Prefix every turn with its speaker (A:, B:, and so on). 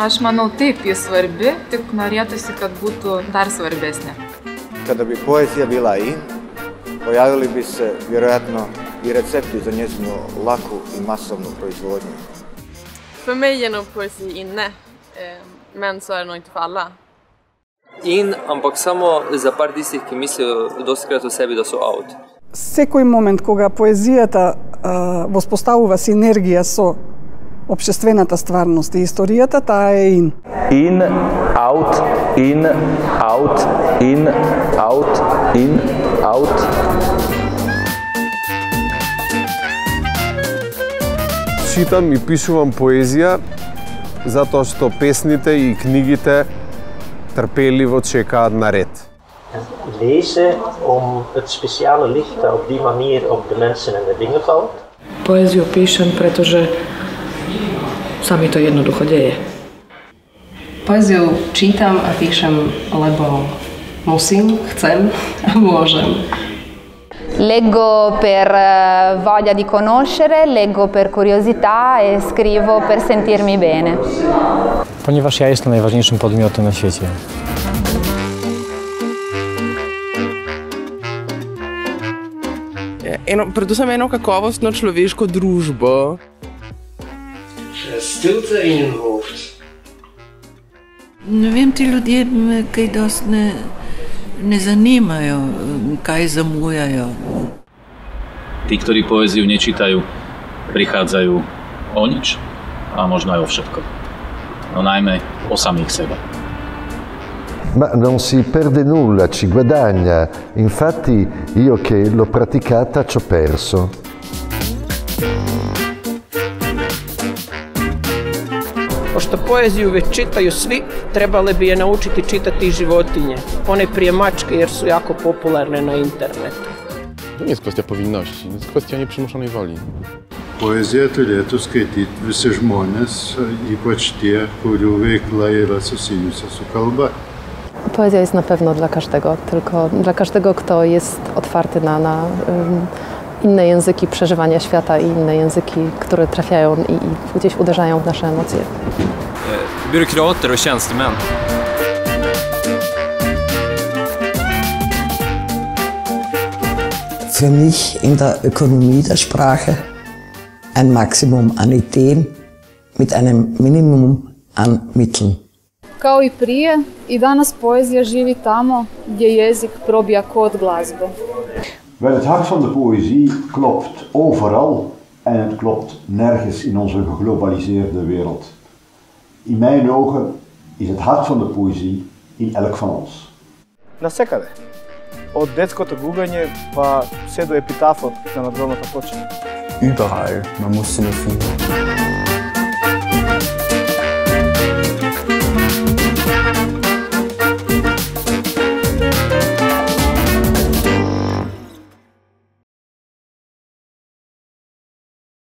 A: Aš manau, taip, ji svarbi, tik norėtųsi, kad būtų dar svarbesnė.
B: Kada bi poezija bila in, pojavili bi se vjerojatno i recepti za njezinu laku i masovnu proizvodnju.
C: För mig är nog poesi inne, men så är det nog inte för alla.
D: In, ampak samo za par tistih, ki mislijo dostikrat o sebi, da so out.
E: Секој момент кога поезијата воспоставува синергија со општествената стварност и историјата, таа е in.
F: In, out, in, out, in, out, in, out.
G: Читам и пишувам поезија затоа што песните и книгите trpeливо čekaat na red.
H: Lezen om het speciale licht dat op die manier op de mensen en de dingen valt.
I: Poeziju pišem pretože sa mi to jednoducho deje.
J: Poeziju čitam a píšem, lebo musím, chcem a môžem.
K: Leggo per voglia di conoscere, leggo per curiosità e scrivo per sentirmi bene.
L: Ponieważ ja jestem najważniejszym podmiotem na świecie.
M: Predvsem eno kakovostno človeško družbo.
H: Stilte in een hoofd.
N: Ne vem, ti ljudje me kaj dost ne zanimajo, kaj zamujajo.
O: Tí, ktorí poéziu nečítajú, prichádzajú o nič a možno aj o všetko. No najmä o samých seba.
P: Ma non si perde nulla, ci guadagna. Infatti io che l'ho praticata ci ho perso.
M: Pošto poeziju već čitaju svi, trebali bi je naučiti čitati životinje. One prije mačke jer su jako popularne na internetu.
Q: To nie jest kwestia powinności, to jest kwestia nieprzymuszonej woli.
R: Poezija turėtų skaityti visi žmonės, ypač tie, kurių veikla yra susijusi su kalba.
J: Poezja jest na pewno dla każdego, tylko dla każdego, kto jest otwarty na inne języki przeżywania świata i inne języki, które trafiają i gdzieś uderzają w nasze emocje.
D: Byråkrater och tjänstemän.
S: Für mich in der Ökonomie der Sprache ein Maximum an Ideen mit einem Minimum an Mitteln.
A: Kao i prije, i danas poezija živi tamo gdje jezik probija kod glazbe.
T: Wel, het hart van de poëzie klopt overal en het klopt nergens in onze geglobaliseerde wereld. In mijn ogen is het hart van de poëzie in elk van ons.
B: Навсекаде. Od детското гугање па се до епитафот на надгробната плоча.
F: Überall, man muss sie nur finden.